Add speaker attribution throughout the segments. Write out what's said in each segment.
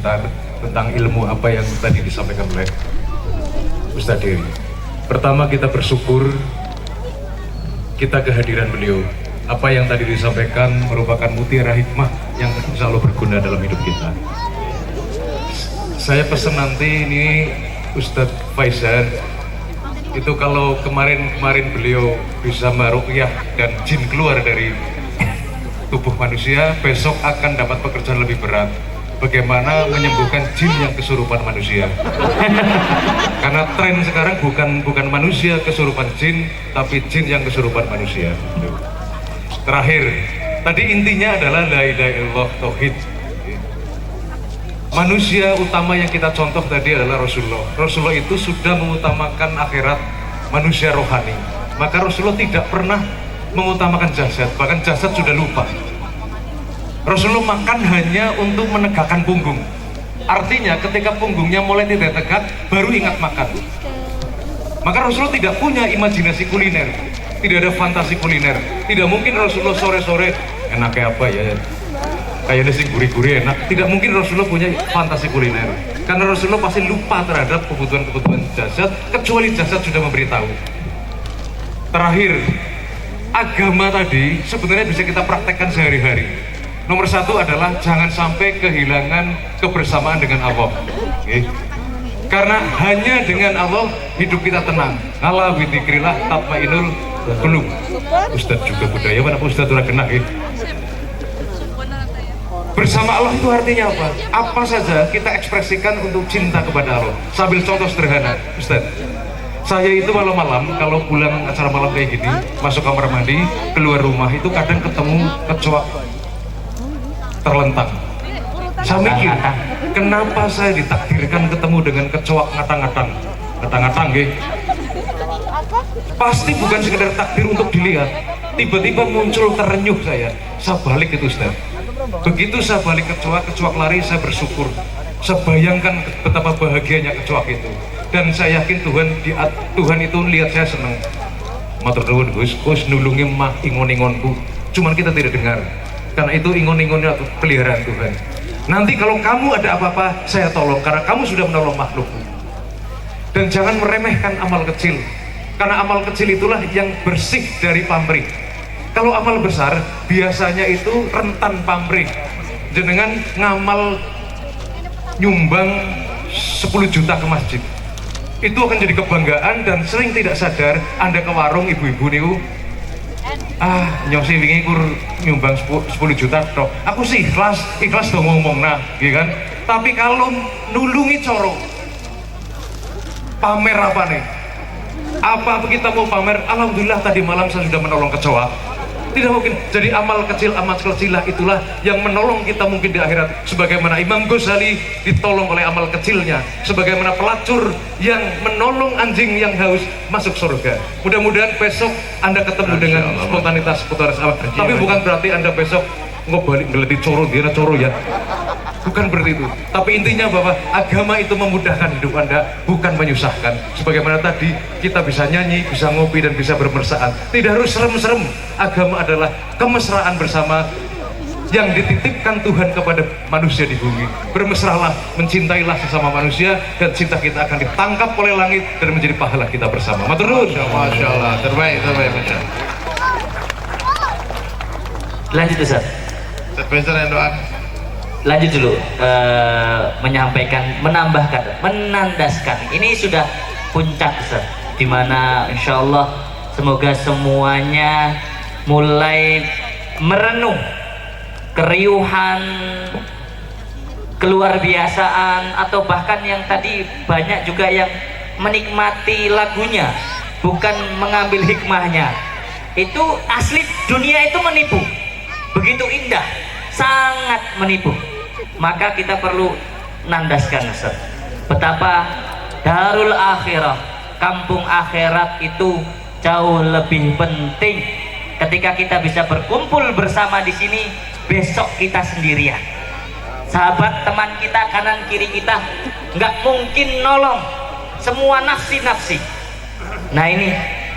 Speaker 1: komentar tentang ilmu apa yang tadi disampaikan oleh Ustadz Dery. Pertama, kita bersyukur kita kehadiran beliau. Apa yang tadi disampaikan merupakan mutiara hikmah yang insya Allah berguna dalam hidup kita. Saya pesan nanti ini Ustadz Faizar itu kalau kemarin beliau bisa meruqyah dan jin keluar dari tubuh manusia, besok akan dapat pekerjaan lebih berat. Bagaimana menyembuhkan jin yang kesurupan manusia? Karena tren sekarang bukan manusia kesurupan jin, tapi jin yang kesurupan manusia. Terakhir, tadi intinya adalah la ilaha illallah, tauhid. Manusia utama yang kita contoh tadi adalah Rasulullah. Rasulullah itu sudah mengutamakan akhirat, manusia rohani. Maka Rasulullah tidak pernah mengutamakan jasad, bahkan jasad sudah lupa. Rasulullah makan hanya untuk menegakkan punggung. Artinya ketika punggungnya mulai tidak tegak, baru ingat makan. Maka Rasulullah tidak punya imajinasi kuliner, tidak ada fantasi kuliner. Tidak mungkin Rasulullah sore-sore enaknya apa ya, kayaknya sih gurih-gurih enak. Tidak mungkin Rasulullah punya fantasi kuliner, karena Rasulullah pasti lupa terhadap kebutuhan-kebutuhan jasad, kecuali jasad sudah memberitahu. Terakhir, agama tadi sebenarnya bisa kita praktekkan sehari-hari. Nomor satu adalah jangan sampai kehilangan kebersamaan dengan Allah. Okay. Karena hanya dengan Allah hidup kita tenang. Ala bidzikrillah tatmainul qulub. Ustadz juga budaya mana Ustadz ora kena ya. Bersama Allah itu artinya apa? Apa saja kita ekspresikan untuk cinta kepada Allah. Sambil contoh sederhana, Ustadz. Saya itu malam-malam kalau pulang acara malam kayak gini, masuk kamar mandi, keluar rumah itu kadang ketemu kecoa terlentang. Saya mikir, kenapa saya ditakdirkan ketemu dengan kecoa ngatang-ngatang? Ngatang-ngatang, nggih. Pasti bukan sekedar takdir untuk dilihat. Tiba-tiba muncul terenyuh saya balik itu, Ustaz. Begitu saya balik kecoa lari, saya bersyukur. Saya bayangkan betapa bahagianya kecoa itu. Dan saya yakin Tuhan itu lihat saya senang. Matur nuwun Gus nulungi mah ingon-ingonku. Cuman kita tidak dengar. Karena itu ingon-ingonnya peliharaan Tuhan. Nanti kalau kamu ada apa-apa, saya tolong karena kamu sudah menolong makhlukku. Dan jangan meremehkan amal kecil. Karena amal kecil itulah yang bersih dari pamrih. Kalau amal besar, biasanya itu rentan pamrih. Jenengan ngamal nyumbang 10 juta ke masjid. Itu akan jadi kebanggaan dan sering tidak sadar Anda ke warung ibu-ibu niku nyosi wingi kur nyumbang 10 juta toh. Aku sih ikhlas dong ngomong nah, gitu kan. Tapi kalau nulungi coro pamer apa nih? Apa kita mau pamer? Alhamdulillah tadi malam saya sudah menolong kecoa. Tidak mungkin. Jadi amal kecil lah itulah yang menolong kita mungkin di akhirat. Sebagaimana Imam Ghazali ditolong oleh amal kecilnya, sebagaimana pelacur yang menolong anjing yang haus masuk surga. Mudah-mudahan besok Anda ketemu dengan spontanitas apa. Tapi bukan berarti Anda besok ngobalik ngeleti coro dia coro ya. Bukan berarti itu. Tapi intinya bahwa agama itu memudahkan hidup Anda, bukan menyusahkan. Sebagaimana tadi kita bisa nyanyi, bisa ngopi dan bisa bermesraan. Tidak harus serem-serem. Agama adalah kemesraan bersama yang dititipkan Tuhan kepada manusia di bumi. Bermesralah, mencintailah sesama manusia dan cinta kita akan ditangkap oleh langit dan menjadi pahala kita bersama. Matur nuwun.
Speaker 2: Masya Allah, terbaik Masya Allah.
Speaker 3: Lanjut Ustaz.
Speaker 2: Profesor yang doa.
Speaker 3: Lanjut dulu, menambahkan, menandaskan. Ini sudah puncak Ustaz, dimana insya Allah semoga semuanya mulai merenung keriuhan, keluar biasaan, atau bahkan yang tadi banyak juga yang menikmati lagunya, bukan mengambil hikmahnya. Itu asli dunia itu menipu, begitu indah, sangat menipu. Maka kita perlu nandaskan Ustaz, betapa darul akhirah, kampung akhirat itu jauh lebih penting. Ketika kita bisa berkumpul bersama di sini, besok kita sendirian. Sahabat teman kita kanan kiri kita nggak mungkin nolong, semua nafsi-nafsi. Nah ini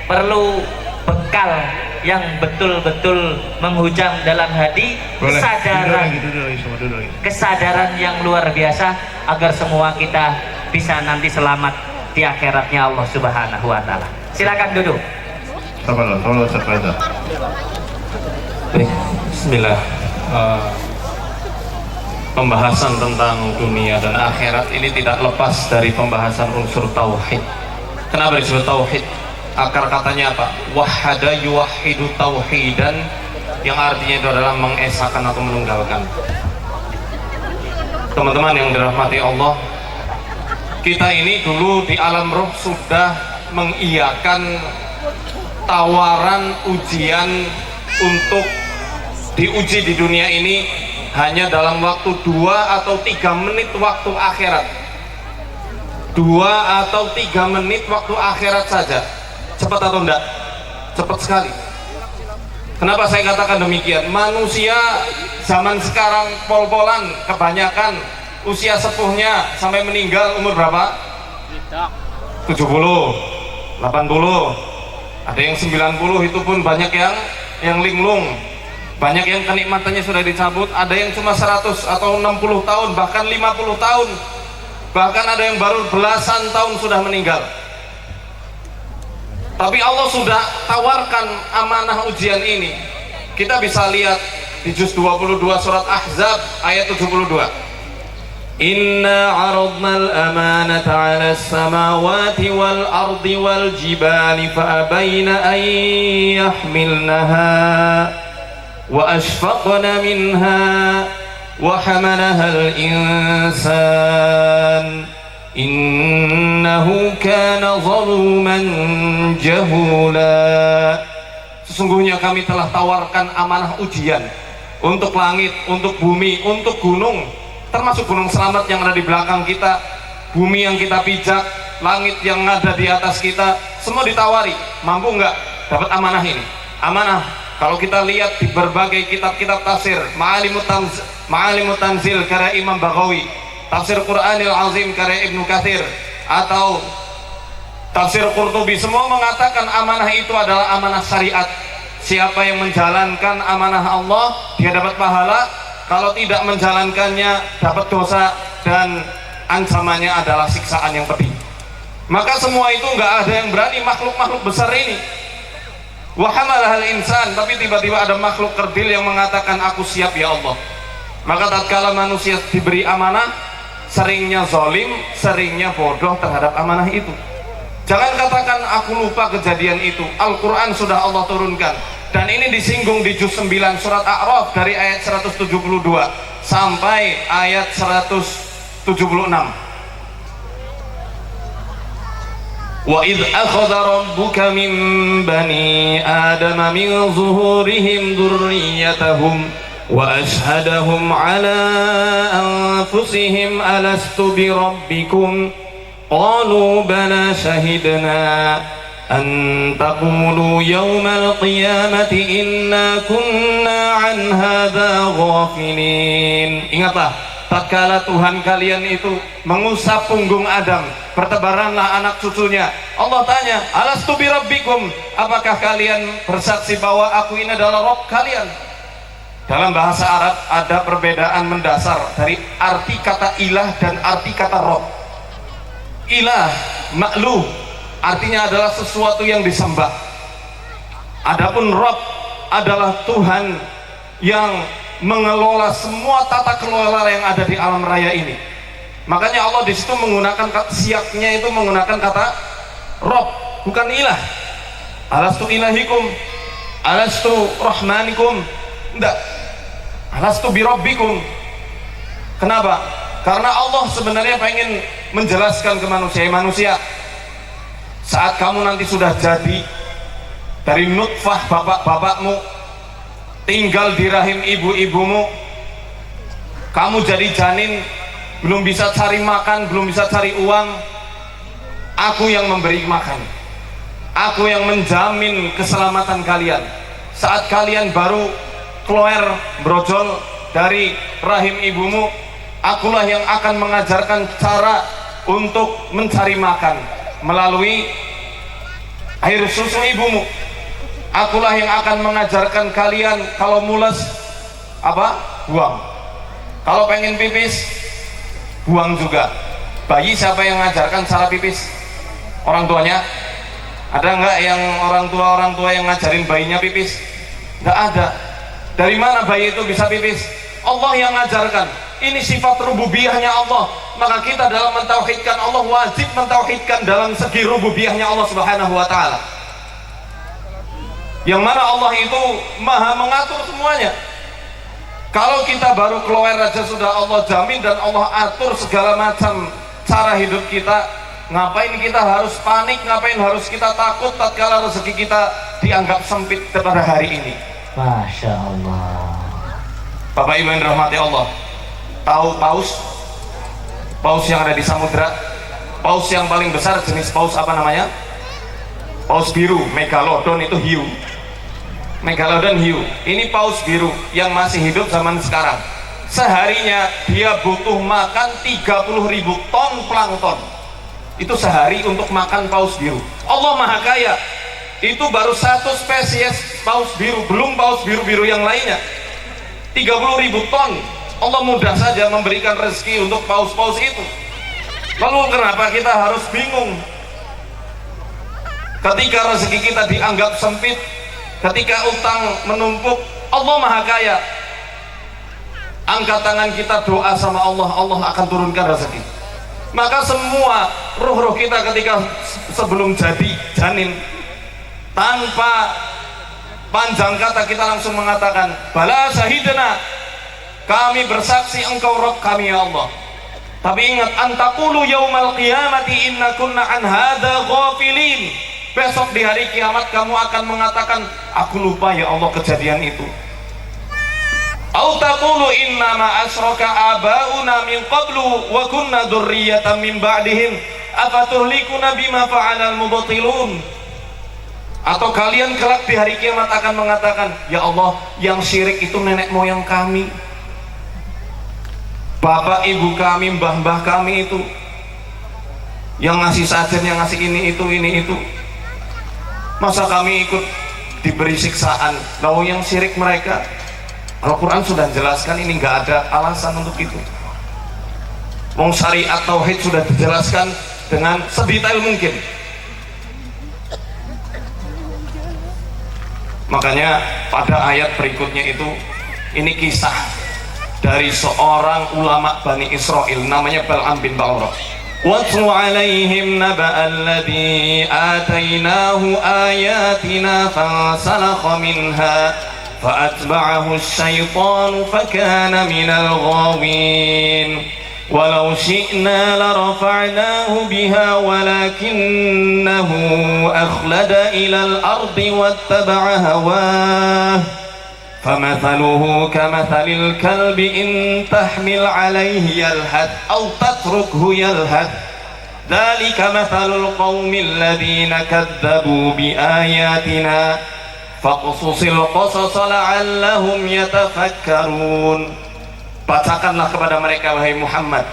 Speaker 3: perlu bekal yang betul-betul menghujam dalam hati
Speaker 2: Boleh.
Speaker 3: kesadaran kesadaran yang luar biasa agar semua kita bisa nanti selamat di akhiratnya Allah Subhanahu wa taala. Silakan duduk.
Speaker 2: Tolong Ustaz Faisal.
Speaker 1: Bismillah. Pembahasan tentang dunia dan akhirat ini tidak lepas dari pembahasan unsur tauhid. Kenapa disebut tauhid? Akar katanya apa? Wahada yuwahidu tauhidan, yang artinya itu adalah mengesahkan atau menunggalkan. Teman-teman yang dirahmati Allah, kita ini dulu di alam roh sudah mengiyakan tawaran ujian untuk diuji di dunia ini hanya dalam waktu 2 atau 3 menit waktu akhirat. 2 atau 3 menit waktu akhirat saja. Cepat atau enggak? Cepat sekali. Kenapa saya katakan demikian? Manusia zaman sekarang pol-polan kebanyakan usia sepuhnya sampai meninggal umur berapa? 70, 80, ada yang 90, itu pun banyak yang linglung, banyak yang kenikmatannya sudah dicabut, ada yang cuma 100 atau 60 tahun, bahkan 50 tahun, bahkan ada yang baru belasan tahun sudah meninggal. Tapi Allah sudah tawarkan amanah ujian ini. Kita bisa lihat di juz 22 surat Ahzab ayat 72. Inna 'aradna al-amanata 'ala as-samawati wal ardi wal jibali fa abayna an yahmilnaha wa ashfaqna minha wa hamalaha al-insan innahu kana zaluman jahula. Sesungguhnya kami telah tawarkan amanah ujian untuk langit, untuk bumi, untuk gunung, termasuk gunung selamat yang ada di belakang kita, bumi yang kita pijak, langit yang ada di atas kita, semua ditawari. Mampu nggak dapat amanah ini? Amanah, kalau kita lihat di berbagai kitab-kitab tafsir, Ma'alimut Tanzil karya Imam Baghawi, Tafsir Quranil Azim karya Ibnu Katsir, atau Tafsir Qurtubi, semua mengatakan amanah itu adalah amanah syariat. Siapa yang menjalankan amanah Allah, dia dapat pahala. Kalau tidak menjalankannya, dapat dosa, dan ancamannya adalah siksaan yang pedih. Maka semua itu nggak ada yang berani, makhluk-makhluk besar ini. Wa hamalahal insan, tapi tiba-tiba ada makhluk kerdil yang mengatakan aku siap ya Allah. Maka tatkala manusia diberi amanah, seringnya zalim, seringnya bodoh terhadap amanah itu. Jangan katakan aku lupa kejadian itu. Al-Quran sudah Allah turunkan, dan ini disinggung di juz 9 surat A'raf dari ayat 172 sampai ayat 176. Wa idh akhadha rabbuka min bani adama min zuhurihim dhurriyyatahum wa ashhadahum ala anfusihim alastu bi rabbikum qalu bala shahidna an taqulu yawmal qiyamati inna kunna an hadha ghafilin. Ingatlah tatkala Tuhan kalian itu mengusap punggung Adam, bertebaranlah anak cucunya. Allah tanya, alastu bi rabbikum, apakah kalian bersaksi bahwa aku ini adalah Rabb kalian? Dalam bahasa Arab ada perbedaan mendasar dari arti kata ilah dan arti kata Rabb. Ilah, makluh, artinya adalah sesuatu yang disembah. Adapun Rabb adalah Tuhan yang mengelola semua tata kelola yang ada di alam raya ini. Makanya Allah di situ menggunakan siaknya itu menggunakan kata Rabb, bukan ilah. Alastu ilahikum, alastu rahmanikum, enggak. Alastu birabbikum. Kenapa? Karena Allah sebenarnya pengen menjelaskan ke manusia, saat kamu nanti sudah jadi dari nutfah bapak-bapakmu, tinggal di rahim ibu-ibumu, kamu jadi janin, belum bisa cari makan, belum bisa cari uang, aku yang memberi makan, aku yang menjamin keselamatan kalian. Saat kalian baru keluar brojol dari rahim ibumu, akulah yang akan mengajarkan cara untuk mencari makan melalui air susu ibumu.
Speaker 4: Akulah yang akan mengajarkan kalian kalau mules apa? Buang. Kalau pengen pipis, buang juga. Bayi siapa yang mengajarkan cara pipis? Orang tuanya? Ada nggak yang orang tua yang ngajarin bayinya pipis? Nggak ada. Dari mana bayi itu bisa pipis? Allah yang ngajarkan. Ini sifat rububiyahnya Allah. Maka kita dalam mentauhidkan Allah wajib mentauhidkan dalam segi rububiyahnya Allah Subhanahu wa taala. Yang mana Allah itu maha mengatur semuanya. Kalau kita baru keluar aja sudah Allah jamin dan Allah atur segala macam cara hidup kita, ngapain kita harus panik, ngapain harus kita takut tatkala rezeki kita dianggap sempit pada hari ini.
Speaker 3: Masya Allah.
Speaker 4: Bapak Ibu yang dirahmati Allah, tahu paus yang ada di samudra? Paus yang paling besar jenis paus apa namanya? Paus biru, Megalodon itu hiu. Megalodon hiu. Ini paus biru yang masih hidup zaman sekarang. Seharinya dia butuh makan 30.000 ton plankton. Itu sehari untuk makan paus biru. Allah maha kaya. Itu baru satu spesies paus biru, belum paus biru-biru yang lainnya. 30.000 ton. Allah mudah saja memberikan rezeki untuk paus-paus itu. Lalu kenapa kita harus bingung ketika rezeki kita dianggap sempit, ketika utang menumpuk? Allah maha kaya. Angkat tangan kita doa sama Allah, Allah akan turunkan rezeki. Maka semua ruh-ruh kita ketika sebelum jadi janin, tanpa panjang kata kita langsung mengatakan, bala syahidna, kami bersaksi engkau Rabb kami ya Allah. Tapi ingat, antaqulu yaumal qiyamati inna kunna an hadza ghafilin. Besok di hari kiamat kamu akan mengatakan, aku lupa ya Allah kejadian itu. Au taqulu inna ma asyraka abauna min qablu wa kunna dzurriyyatan min ba'dihim afatuhlikuna bima fa'alal mubtilun. Atau kalian kelak di hari kiamat akan mengatakan, ya Allah, yang syirik itu nenek moyang kami, bapak ibu kami, mbah-mbah kami itu yang ngasih sajen, yang ngasih ini itu. Masa kami ikut diberi siksaan? Lalu yang syirik mereka. Al-Quran sudah jelaskan ini, nggak ada alasan untuk itu. Wong syariat tauhid sudah dijelaskan dengan sedetail mungkin. Makanya pada ayat berikutnya itu, ini kisah dari seorang ulama Bani Israel namanya Bal'am bin Ba'urah. وَاتْلُ عَلَيْهِمْ نَبَأَ الَّذِي آتَيْنَاهُ آيَاتِنَا فَانسَلَخَ مِنْهَا فَأَتْبَعَهُ الشَّيْطَانُ فَكَانَ مِنَ الْغَاوِينَ وَلَوْ شِئْنَا لَرَفَعْنَاهُ بِهَا وَلَكِنَّهُ أَخْلَدَ إِلَى الْأَرْضِ وَاتَّبَعَ هَوَاهُ فَمَثَلُهُ كَمَثَلِ الْكَلْبِ إِنْ تَحْمِلْ عَلَيْهِ يَلْهَثْ أَوْ تَتْرُكْهُ يَلْهَثْ ذَلِكَ مَثَلُ الْقَوْمِ الَّذِينَ كَذَّبُوا بِآيَاتِنَا فَقْصُصِ الْقَصَصَ لَعَلَّهُمْ يَتَفَكَّرُونَ. Bacakanlah kepada mereka wahai Muhammad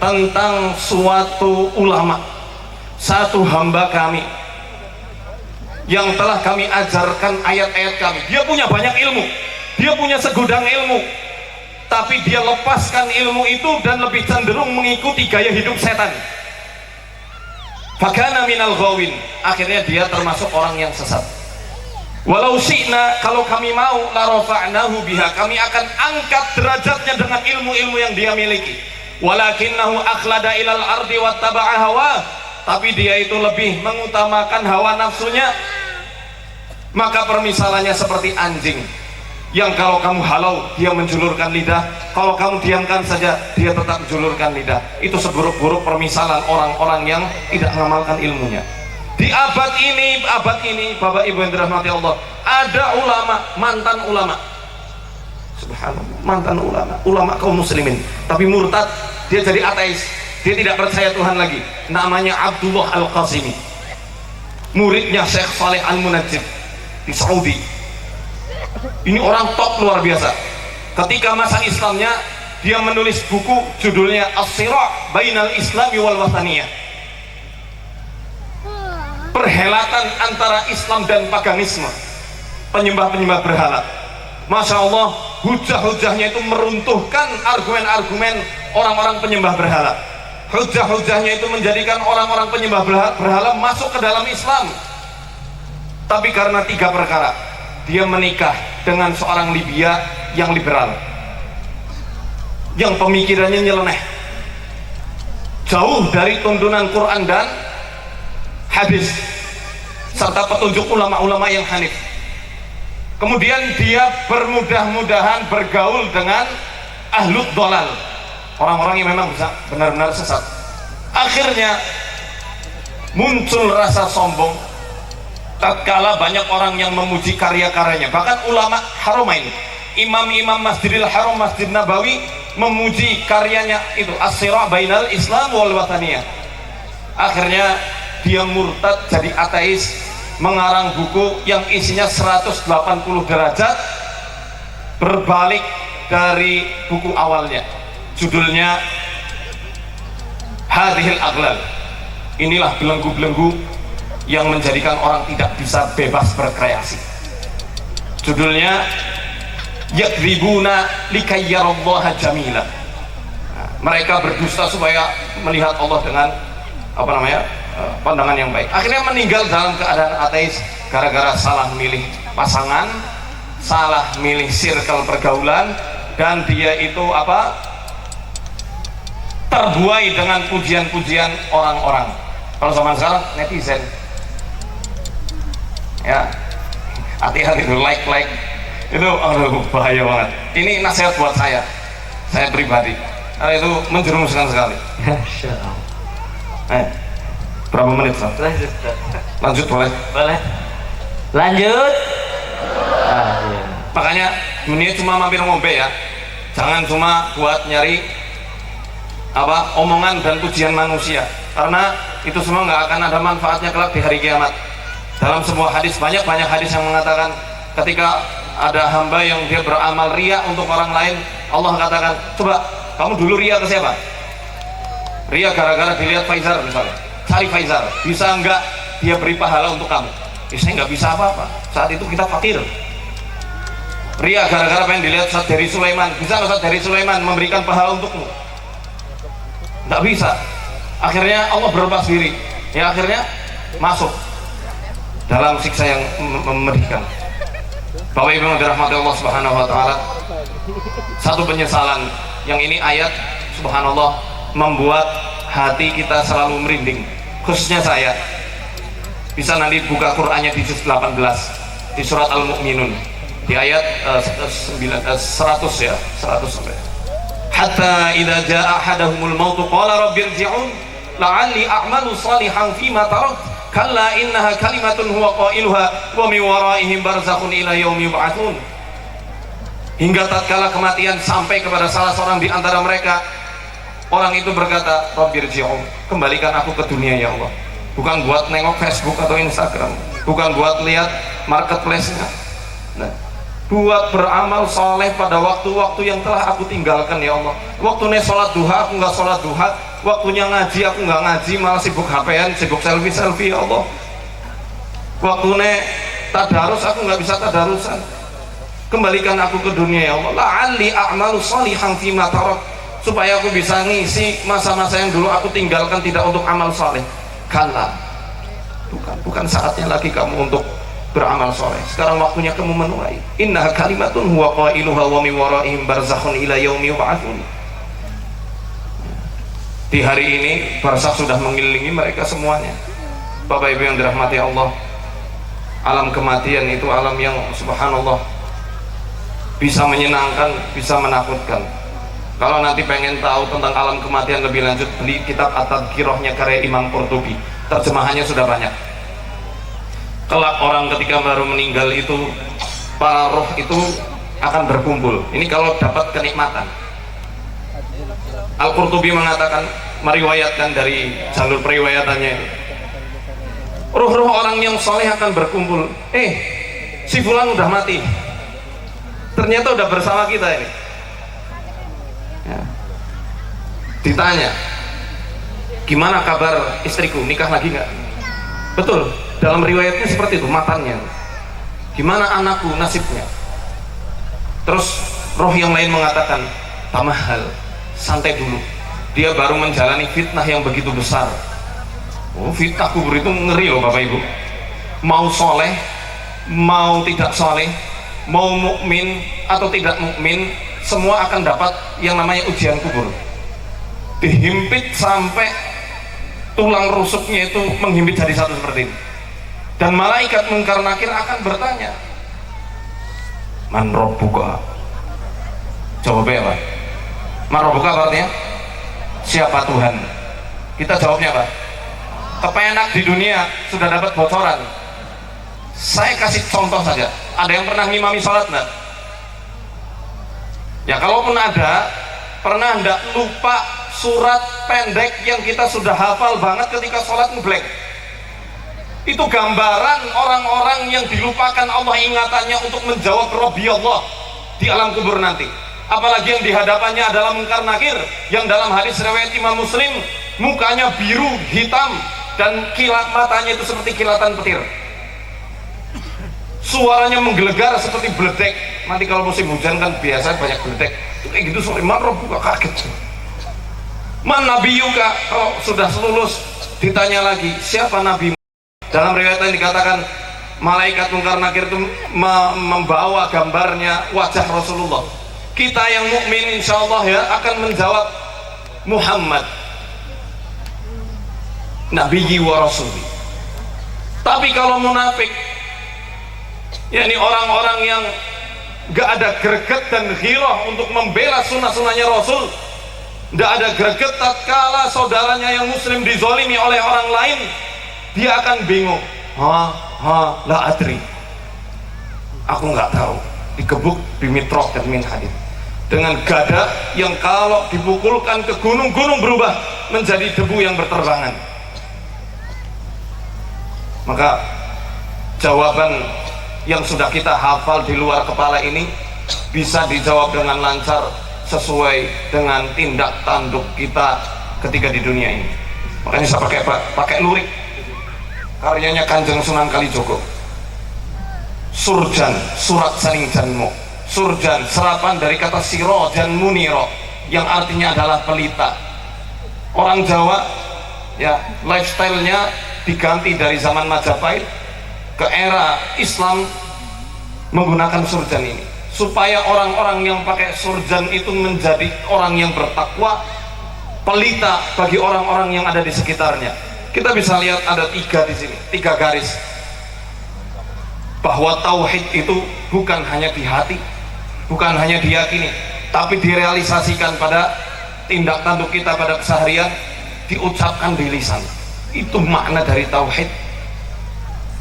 Speaker 4: tentang suatu ulama, satu hamba kami yang telah kami ajarkan ayat-ayat kami. Dia punya banyak ilmu, dia punya segudang ilmu, tapi dia lepaskan ilmu itu dan lebih cenderung mengikuti gaya hidup setan. Fakana minal ghawin, akhirnya dia termasuk orang yang sesat. Walau syi'na, kalau kami mau, la rafa'nahu biha, kami akan angkat derajatnya dengan ilmu-ilmu yang dia miliki. Walakinnahu akhlada ilal ardi wattaba'a hawa, tapi dia itu lebih mengutamakan hawa nafsunya. Maka permisalannya seperti anjing yang kalau kamu halau dia menjulurkan lidah, kalau kamu diamkan saja dia tetap menjulurkan lidah. Itu seburuk-buruk permisalan orang-orang yang tidak mengamalkan ilmunya. Di abad ini Bapak Ibu yang dirahmati Allah, ada ulama, mantan ulama, subhanallah, mantan ulama kaum muslimin, tapi murtad, dia jadi ateis, dia tidak percaya Tuhan lagi. Namanya Abdullah Al-Qasimi, muridnya Syekh Saleh Al-Munajjid di Saudi. Ini orang top luar biasa. Ketika masa Islamnya, dia menulis buku judulnya As-Sira' Bainal Islami wal Wathaniyah, perhelatan antara Islam dan paganisme. penyembah-penyembah berhala. Masya Allah, hujah-hujahnya itu meruntuhkan argumen-argumen orang-orang penyembah berhala. Hujah-hujahnya itu menjadikan orang-orang penyembah berhala masuk ke dalam Islam. Tapi karena 3 perkara, dia menikah dengan seorang Libya yang liberal, yang pemikirannya nyeleneh, jauh dari tuntunan Quran dan hadis serta petunjuk ulama-ulama yang hanif. Kemudian dia bermudah-mudahan bergaul dengan ahlud dolal, orang-orang yang memang bisa benar-benar sesat. Akhirnya muncul rasa sombong tatkala banyak orang yang memuji karya-karyanya. Bahkan ulama Haramain, imam-imam Masjidil Haram, Masjid Nabawi memuji karyanya itu, as-sira' bainal Islam wal wataniyah. Akhirnya dia murtad jadi ateis, mengarang buku yang isinya 180 derajat berbalik dari buku awalnya. Judulnya Hadhil Aghlal. Inilah belenggu-belenggu yang menjadikan orang tidak bisa bebas berkreasi. Judulnya Yakdzibuna likayyarallaha jamila. Mereka berdusta supaya melihat Allah dengan pandangan yang baik. Akhirnya meninggal dalam keadaan ateis gara-gara salah milih pasangan, salah milih circle pergaulan, dan dia itu terbuai dengan pujian-pujian orang-orang. Kalau zaman sekarang netizen, ya hati-hati itu like itu bahaya banget. Ini nasihat buat saya pribadi, karena itu menjerumuskan sekali. Berapa menit, Pak? Lanjut boleh?
Speaker 3: Boleh. Lanjut. Iya.
Speaker 4: Makanya dunia cuma mampir ngombe ya, jangan cuma buat nyari omongan dan pujian manusia, karena itu semua nggak akan ada manfaatnya kelak di hari kiamat. Dalam sebuah hadis, banyak hadis yang mengatakan ketika ada hamba yang dia beramal riya untuk orang lain, Allah katakan, coba kamu dulu riya ke siapa? Riya gara-gara dilihat Faizar misalnya, cari Faizar, bisa enggak dia beri pahala untuk kamu? Saya nggak bisa apa-apa, saat itu kita fakir. Riya gara-gara pengen dilihat Ustaz Dari Sulaiman, bisa nggak Ustaz Dari Sulaiman memberikan pahala untukmu? Nggak bisa. Akhirnya Allah berlepas diri, ya akhirnya masuk dalam siksa yang memedihkan. Bapak Ibu yang dirahmati Allah Subhanahu wa taala, satu penyesalan yang ini ayat subhanallah membuat hati kita selalu merinding, khususnya saya. Bisa nanti buka Qur'annya di juz 18 di surat Al-Mu'minun di ayat 100 ya, 100 sampai. Hatta idza jaa ahadahumul maut qala rabbirji'un la'alli a'malu salihan fima tarak kalla innaha kalimatun huwa qailuha wa min waraihim barzakhun ila yaumi yub'atsun. Hingga tatkala kematian sampai kepada salah seorang di antara mereka, orang itu berkata, rabbirji'un, kembalikan aku ke dunia ya Allah. Bukan buat nengok Facebook atau Instagram, bukan buat lihat marketplace-nya, buat beramal soleh pada waktu-waktu yang telah aku tinggalkan ya Allah. Waktunya sholat duha aku nggak sholat duha, waktunya ngaji aku nggak ngaji, malah sibuk HP-an, sibuk selfie ya Allah. Waktunya tadarus aku nggak bisa tadarusan, kembalikan aku ke dunia ya Allah. La'alli a'malu shalihan fima tarak, supaya aku bisa ngisi masa-masa yang dulu aku tinggalkan tidak untuk amal soleh. Kala, bukan saatnya lagi kamu untuk beramal soleh. Sekarang waktunya kamu menuai. Innaha kalimatun huwa qailuha wa min waraihim barzakhun ila yaumi yub'atsun. Di hari ini barzakh sudah mengelilingi mereka semuanya. Bapak Ibu yang dirahmati Allah, alam kematian itu alam yang subhanallah bisa menyenangkan, bisa menakutkan. Kalau nanti pengen tahu tentang alam kematian lebih lanjut, beli kitab At-Tadhkirahnya karya Imam Qurtubi, terjemahannya sudah banyak. Kelak orang ketika baru meninggal itu, para roh itu akan berkumpul. Ini kalau dapat kenikmatan. Al-Qurtubi mengatakan, meriwayatkan dari jalur periwayatannya, roh-roh orang yang soleh akan berkumpul. Si fulan udah mati, ternyata udah bersama kita ini ya. Ditanya, gimana kabar istriku, nikah lagi nggak? Betul, dalam riwayatnya seperti itu, matanya Gimana anakku nasibnya? Terus roh yang lain mengatakan, tamahal, santai dulu, dia baru menjalani fitnah yang begitu besar. Oh, fitnah kubur itu ngeri loh Bapak Ibu. Mau soleh, mau tidak soleh, mau mukmin atau tidak mukmin, semua akan dapat yang namanya ujian kubur. Dihimpit sampai tulang rusuknya itu menghimpit jadi satu seperti ini. Dan malaikat mungkar nakir akan bertanya, man rabbuka? Jawabnya apa? Man rabbuka artinya siapa Tuhan? Kita jawabnya apa? Kepenak di dunia sudah dapat bocoran. Saya kasih contoh saja. Ada yang pernah ngimami sholat enggak? Ya kalaupun ada, pernah enggak lupa surat pendek yang kita sudah hafal banget ketika sholat ngeblank? Itu gambaran orang-orang yang dilupakan Allah ingatannya untuk menjawab Rabbi Allah di alam kubur nanti. Apalagi yang dihadapannya adalah mungkar nakir, yang dalam hadis riwayat Imam Muslim mukanya biru hitam dan kilat matanya itu seperti kilatan petir, suaranya menggelegar seperti beledek. Nanti kalau musim hujan kan biasa banyak beledek kayak gitu. Sore marah buka kaget, man nabiyuka? Kalau sudah lulus ditanya lagi siapa nabi. Dalam riwayat yang dikatakan malaikat mungkar nakir itu membawa gambarnya wajah Rasulullah. Kita yang mukmin insya Allah ya akan menjawab Muhammad Nabiyyi wa Rasuli. Tapi kalau munafik, yakni orang-orang yang gak ada greget dan ghirah untuk membela sunnah-sunnahnya Rasul, gak ada greget tatkala saudaranya yang muslim dizolimi oleh orang lain, dia akan bingung. La adri, aku nggak tahu. Dikebuk bimitrok dan min hadid, dengan gada yang kalau dipukulkan ke gunung-gunung berubah menjadi debu yang berterbangan. Maka jawaban yang sudah kita hafal di luar kepala ini bisa dijawab dengan lancar sesuai dengan tindak tanduk kita ketika di dunia ini. Makanya saya pakai lurik karyanya Kanjeng Sunan Kalijogo, Surjan, surat saning janmu. Surjan, serapan dari kata siro dan muniro yang artinya adalah pelita. Orang Jawa ya lifestyle-nya diganti dari zaman Majapahit ke era Islam menggunakan surjan ini, supaya orang-orang yang pakai surjan itu menjadi orang yang bertakwa, pelita bagi orang-orang yang ada di sekitarnya. Kita bisa lihat ada tiga di sini, tiga garis, bahwa tauhid itu bukan hanya di hati, bukan hanya diyakini, tapi direalisasikan pada tindak tanduk kita pada keseharian, diucapkan di lisan. Itu makna dari tauhid.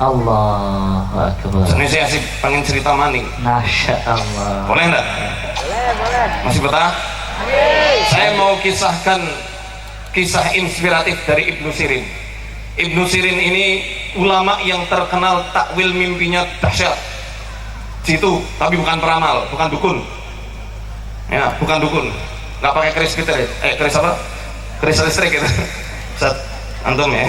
Speaker 3: Allahu Akbar.
Speaker 4: Saya asik pengen cerita maning.
Speaker 3: Masya Allah.
Speaker 4: Boleh enggak?
Speaker 5: Boleh.
Speaker 4: Masih betah? Saya mau kisahkan kisah inspiratif dari Ibnu Sirin. Ibnu Sirin ini ulama yang terkenal takwil mimpinya dahsyat. Situ, tapi bukan peramal, bukan dukun. Ya, bukan dukun. Nggak pakai keris gitu ya. Keris apa? Keris listrik gitu. Ustaz, antum ya.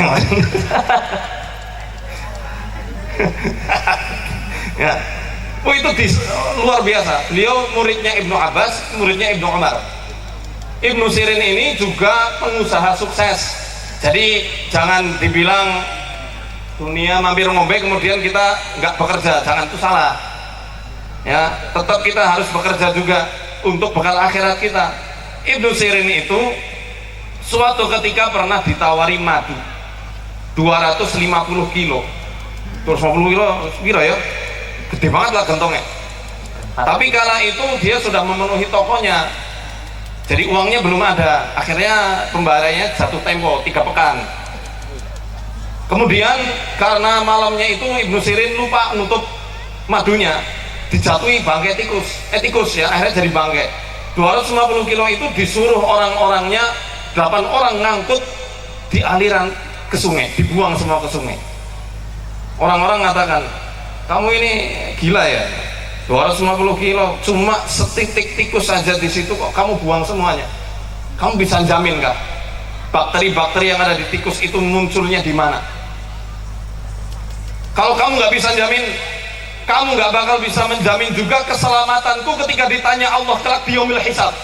Speaker 4: Ya. Oh itu luar biasa. Beliau muridnya Ibnu Abbas, muridnya Ibnu Umar. Ibnu Sirin ini juga pengusaha sukses. Jadi jangan dibilang dunia mampir ngombe kemudian kita nggak bekerja, jangan, itu salah. Ya, tetap kita harus bekerja juga untuk bekal akhirat kita. Ibnu Sirin itu suatu ketika pernah ditawari madu 250 kilo. 250 kilo, kira ya, gede banget lah gentongnya. Tapi kala itu dia sudah memenuhi tokonya, jadi uangnya belum ada. Akhirnya pembayarannya jatuh tempo 3 pekan. Kemudian karena malamnya itu Ibnu Sirin lupa nutup madunya, dijatuhi bangkai tikus ya, akhirnya jadi bangkai. 250 kilo itu disuruh orang-orangnya 8 orang ngangkut di aliran ke sungai, dibuang semua ke sungai. Orang-orang mengatakan, kamu ini gila ya, 250 kilo cuma setitik tikus saja di situ kok kamu buang semuanya. Kamu bisa jamin nggak bakteri-bakteri yang ada di tikus itu munculnya di mana? Kalau kamu nggak bisa jamin, kamu nggak bakal bisa menjamin juga keselamatanku ketika ditanya Allah kelak di yaumil hisab.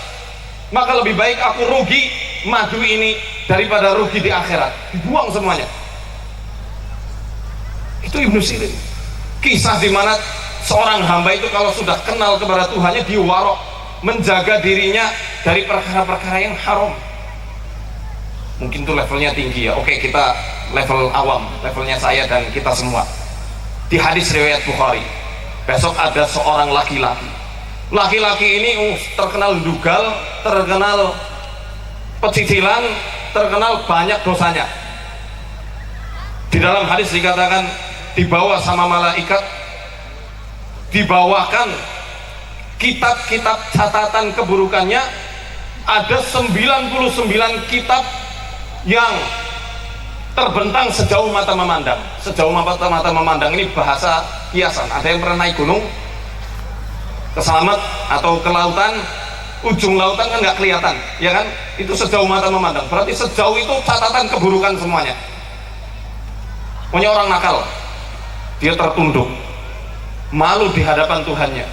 Speaker 4: Maka lebih baik aku rugi madu ini daripada rugi di akhirat. Dibuang semuanya. Itu Ibnu Sirin. Kisah di mana seorang hamba itu kalau sudah kenal kepada Tuhannya, dia warok, menjaga dirinya dari perkara-perkara yang haram. Mungkin itu levelnya tinggi ya. Oke, kita level awam, levelnya saya dan kita semua. Di hadis riwayat Bukhari, besok ada seorang laki-laki. Laki-laki ini terkenal dugal, terkenal pecicilan, terkenal banyak dosanya. Di dalam hadis dikatakan dibawa sama malaikat, dibawakan kitab-kitab catatan keburukannya. Ada 99 kitab yang terbentang sejauh mata memandang. Sejauh mata memandang ini bahasa kiasan. Ada yang pernah naik gunung ke Selamat atau ke lautan, ujung lautan kan nggak kelihatan, ya kan? Itu sejauh mata memandang. Berarti sejauh itu catatan keburukan semuanya. Punya orang nakal, dia tertunduk, malu di hadapan Tuhannya.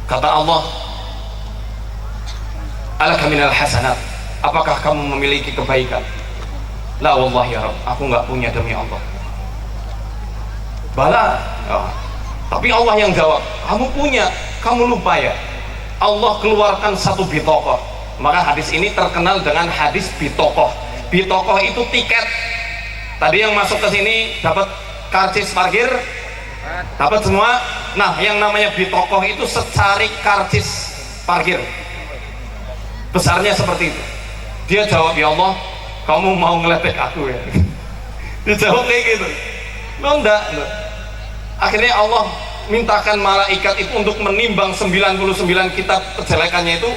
Speaker 4: Kata Allah, alaka minal hasanat, apakah kamu memiliki kebaikan? La wallahi ya Rabb, aku nggak punya demi Allah. Bala, ya. Tapi Allah yang jawab, kamu punya, kamu lupa ya. Allah keluarkan satu bitokoh. Maka hadis ini terkenal dengan hadis bitokoh. Bitokoh itu tiket. Tadi yang masuk ke sini dapat karcis parkir, dapat semua. Nah, yang namanya bitokoh itu secarik karcis parkir. Besarnya seperti itu. Dia jawab, ya Allah, kamu mau ngeledek aku ya? Dia jawab kayak gitu. Enggak. Akhirnya Allah mintakan malaikat itu untuk menimbang 99 kitab kejelekannya itu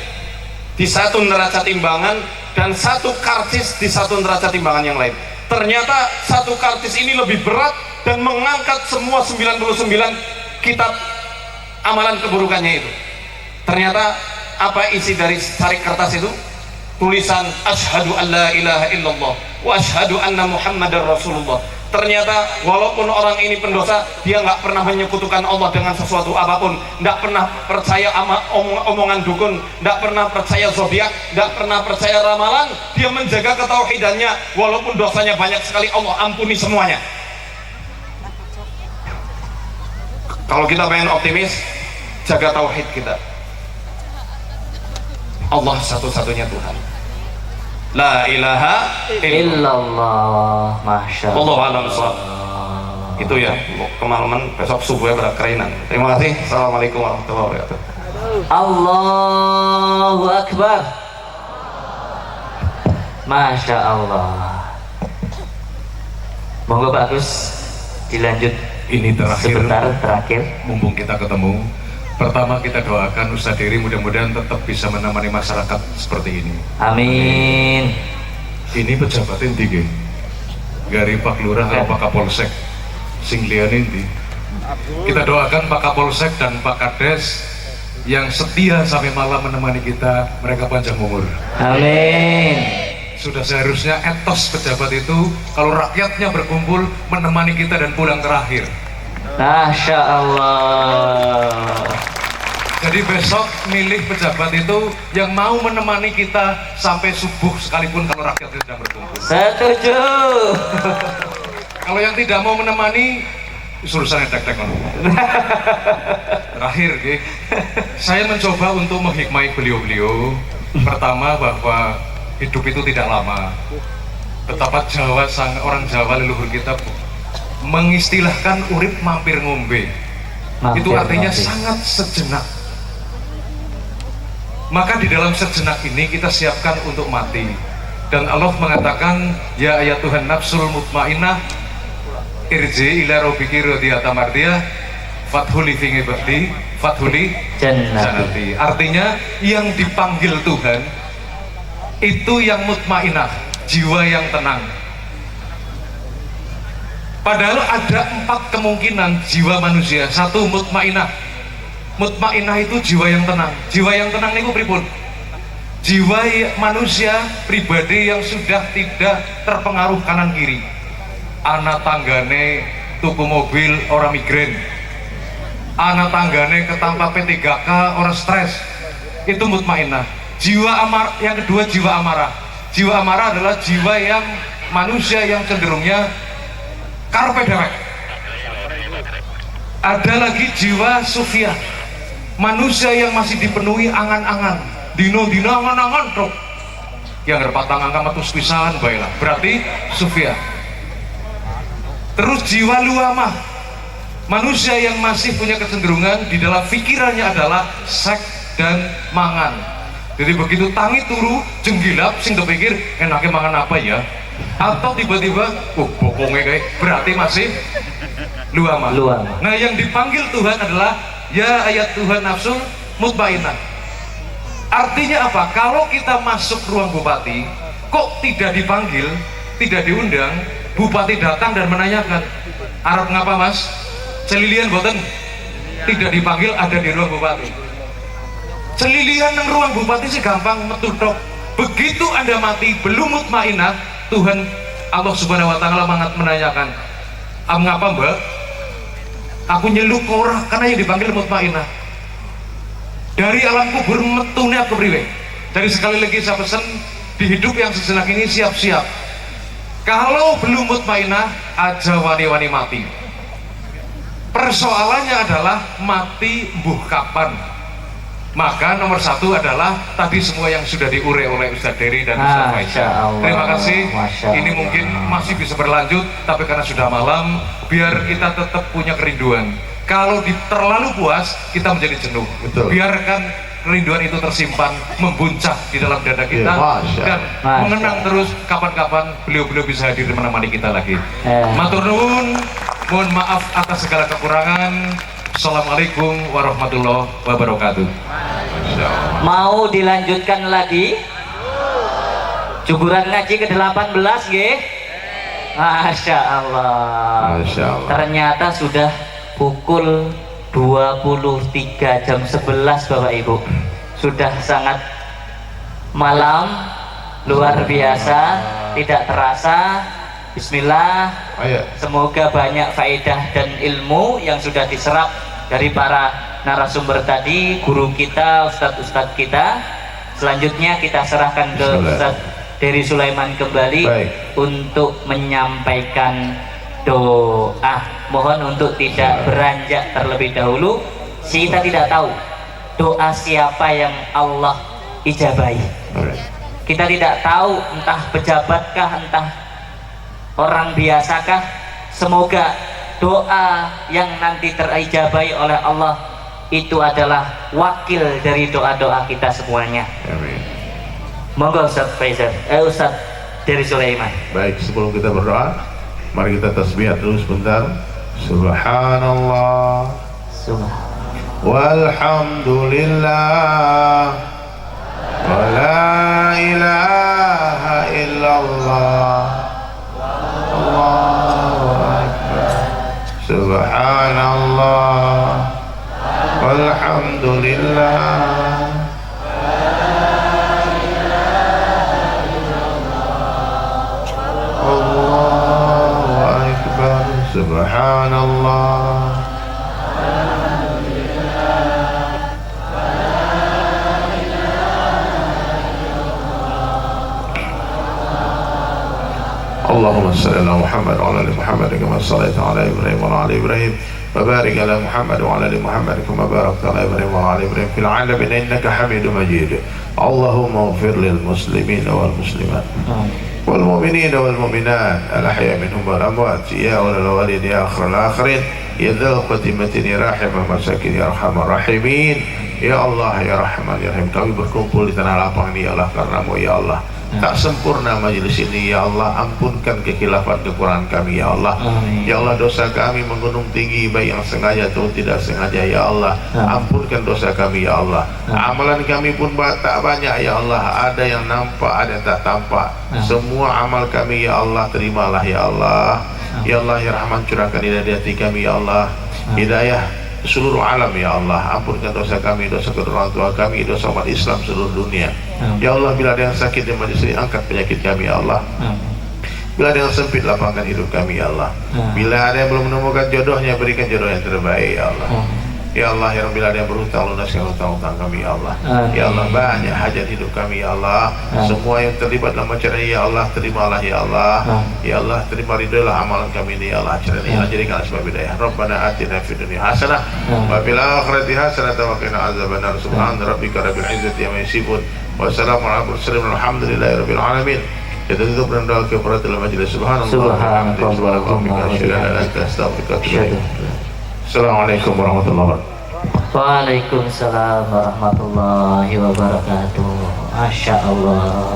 Speaker 4: di satu neraca timbangan, dan satu karcis di satu neraca timbangan yang lain. Ternyata satu karcis ini lebih berat dan mengangkat semua 99 kitab amalan keburukannya itu. Ternyata apa isi dari tarik kertas itu? Tulisan asyhadu an la ilaha illallah wa asyhadu anna muhammadar rasulullah. Ternyata walaupun orang ini pendosa, dia nggak pernah menyekutukan Allah dengan sesuatu apapun, nggak pernah percaya sama omongan dukun, nggak pernah percaya zodiak, nggak pernah percaya ramalan. Dia menjaga ketauhidannya, walaupun dosanya banyak sekali, Allah ampuni semuanya. Kalau kita pengen optimis, jaga tauhid kita. Allah satu-satunya Tuhan. La ilaha
Speaker 3: illallah. Masya
Speaker 4: Allah alam sholat. Itu ya, kemalaman besok subuhnya berakerinan. Terima kasih. Assalamualaikum warahmatullahi wabarakatuh.
Speaker 3: Allahu Akbar. Masya Allah. Monggo Pak Agus dilanjut.
Speaker 1: Ini terakhir,
Speaker 3: Sebentar terakhir.
Speaker 1: mumpung kita ketemu. Pertama kita doakan Ustadz Diri mudah-mudahan tetap bisa menemani masyarakat seperti ini.
Speaker 3: Amin.
Speaker 1: Ini pejabat inti dari Pak Lurah atau Pak Kapolsek sing liyane inti. Kita doakan Pak Kapolsek dan Pak Kades yang setia sampai malam menemani kita, mereka panjang umur.
Speaker 3: Amin.
Speaker 1: Sudah seharusnya etos pejabat itu kalau rakyatnya berkumpul menemani kita dan pulang terakhir.
Speaker 3: Masya Allah.
Speaker 1: Jadi besok milih pejabat itu yang mau menemani kita sampai subuh sekalipun kalau rakyat sedang berkumpul.
Speaker 3: Setuju.
Speaker 1: Kalau yang tidak mau menemani, urusannya tek-tek. Terakhir, saya mencoba untuk menghikmati beliau-beliau. Pertama, bahwa hidup itu tidak lama. Betapa Jawa, orang Jawa leluhur kita mengistilahkan urip mampir ngombe. Itu artinya sangat sejenak. Maka di dalam sejenak ini kita siapkan untuk mati. Dan Allah mengatakan, ya ayat Tuhan nafsul mutmainnah irji ila rabbiki radiyatan mardiyah fathuli fi ibadi fathuli jannati. Artinya yang dipanggil Tuhan itu yang mutmainnah, jiwa yang tenang. Padahal ada 4 kemungkinan jiwa manusia. 1, mutmainnah. Mutmainnah itu jiwa yang tenang. Jiwa yang tenang niku pripun? Jiwa manusia pribadi yang sudah tidak terpengaruh kanan kiri. Anak tanggane tuku mobil orang migrain, anak tanggane ketampa P3K orang stres, itu mutmainah. Jiwa amar, yang kedua jiwa amarah. Jiwa amarah adalah jiwa yang manusia yang cenderungnya karpe dewek. Ada lagi jiwa sufia, manusia yang masih dipenuhi angan-angan, dino-dino angan-angan truk yang berpatang angka matus pisan baiklah, berarti sufia. Terus jiwa luamah, manusia yang masih punya kecenderungan di dalam pikirannya adalah seks dan mangan. Jadi begitu tangi turu jenggilap sing kepikir enaknya mangan apa ya, atau tiba-tiba bokongnya kayak, berarti masih luamah. Nah yang dipanggil Tuhan adalah ya ayat Tuhan nafsul mutmainah. Artinya apa? Kalau kita masuk ruang bupati kok tidak dipanggil, tidak diundang, bupati datang dan menanyakan, Arab ngapa mas? Celilian boten? Tidak dipanggil, ada di ruang bupati. Celilian nang ruang bupati sih gampang metutok. Begitu Anda mati belum mutmainah, Tuhan Allah Subhanahu wa taala menanyakan, ngapa mbak? Aku nyeluk ora, karena yang dipanggil mutmainah. Dari alam kubur metune aku priwe. Jadi sekali lagi saya pesan, di hidup yang sejenak ini siap-siap. Kalau belum mutmainah, aja wani-wani mati. Persoalannya adalah mati mbuh kapan. Maka nomor satu adalah tadi semua yang sudah diurai oleh Ustadz Dery dan Ustadz Faisal. Terima kasih. Ini mungkin masih bisa berlanjut, tapi karena sudah malam, biar kita tetap punya kerinduan. Kalau terlalu puas, kita menjadi jenuh.
Speaker 2: Betul.
Speaker 1: Biarkan kerinduan itu tersimpan, membuncah di dalam dada kita, dan mengenang terus kapan-kapan beliau-beliau bisa hadir menemani kita lagi. Matur nuwun, mohon maaf atas segala kekurangan. Assalamualaikum warahmatullahi wabarakatuh.
Speaker 3: Mau dilanjutkan lagi? Cukuran ngaji ke-18 nggih? Masya Allah.
Speaker 2: Masya Allah.
Speaker 3: Ternyata sudah pukul 23 jam 11 Bapak Ibu. Sudah sangat malam, luar biasa, tidak terasa. Bismillah. Semoga banyak faedah dan ilmu yang sudah diserap dari para narasumber tadi, guru kita, ustadz-ustadz kita. Selanjutnya kita serahkan ke Ustadz Dery Sulaiman kembali untuk menyampaikan doa. Mohon untuk tidak beranjak terlebih dahulu. Kita tidak tahu doa siapa yang Allah ijabahi. Kita tidak tahu entah pejabatkah, entah orang biasakah. Semoga doa yang nanti terijabahi oleh Allah itu adalah wakil dari doa-doa kita semuanya.
Speaker 2: Amin.
Speaker 3: Monggo Ustadz Faisal, Ustadz Dery Sulaiman.
Speaker 2: Baik, sebelum kita berdoa, mari kita tasbih dulu sebentar. Subhanallah, walhamdulillah, wa la ilaha illallah, Allahu akbar. Subhanallah, walhamdulillah, Allahu akbar. Subhanallah, Allahumma salli ala Muhammad wa ala ali Muhammad kama sallaita ala Ibrahim wa ala ali Ibrahim wa barik ala Muhammad wa ala ali Muhammad kama barakta ala Ibrahim wa ala ali Ibrahim fil alamin innaka Hamidum Majid. Allahumma ighfir lil muslimin wal muslimat wal mu'minin wal mu'minat al ahya minhum wal amwat ya walal walid ya akhiral akhirin ya dzal qatimatin ya rahimah masakin ya arhamar rahimin. Ya Allah ya Rahman ya Rahim, kami berkumpul di tanah lapang ini ya Allah karenamu ya Allah. Tak sempurna majelis ini ya Allah, ampunkan kekhilafan kekurangan kami ya Allah. Ya Allah, dosa kami menggunung tinggi baik yang sengaja atau tidak sengaja ya Allah. Ampunkan dosa kami ya Allah. Amalan kami pun tak banyak ya Allah, ada yang nampak ada yang tak tampak. Semua amal kami ya Allah terimalah ya Allah. Ya Allah ya Rahman, curahkan hidayah di hati kami ya Allah, hidayah seluruh alam ya Allah. Ampunkan dosa kami, dosa kedua orang tua kami, dosa umat Islam seluruh dunia. Ya Allah, bila ada yang sakit di majlis ini, angkat penyakit kami ya Allah. Bila ada yang sempit, lapangkan hidup kami ya Allah. Bila ada yang belum menemukan jodohnya, berikan jodoh yang terbaik ya Allah. Ya Allah, ya Rabbil Alamin, berhutang lunaskan hutang-hutang kami ya Allah.
Speaker 3: Amin.
Speaker 2: Ya Allah, banyak hajat hidup kami ya Allah.
Speaker 3: Amin.
Speaker 2: Semua yang terlibat dalam acara ini ya Allah, terimalah ya Allah.
Speaker 3: Amin.
Speaker 2: Ya Allah, terima ridholah amalan kami ini ya Allah. Acara ini ya Allah, jadikan asbab hidayah. Rabbana atina fid dunya hasanah wa fil akhirati hasanah wa qina azabannar. Subhana rabbika rabbil izzati amma yasifun wa salamun alal mursalin walhamdulillahi rabbil alamin. Kita tutup dengan doa kafaratul majelis. Subhanallah wa bihamdihi, Assalamualaikum warahmatullahi wabarakatuh.
Speaker 3: Waalaikumsalam warahmatullahi wabarakatuh. Masya Allah.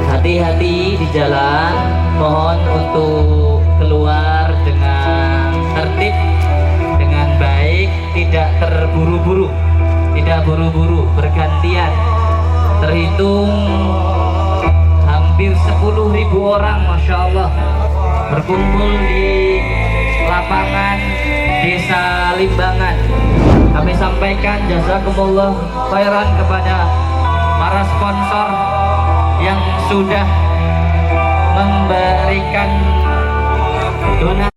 Speaker 3: Hati-hati di jalan, mohon untuk keluar dengan tertib, dengan baik, tidak terburu-buru, tidak buru-buru, bergantian. Terhitung hampir 10.000 orang, Masya Allah, berkumpul di lapangan Desa Limbangan. Kami sampaikan jazakumullah khairan kepada para sponsor yang sudah memberikan donasi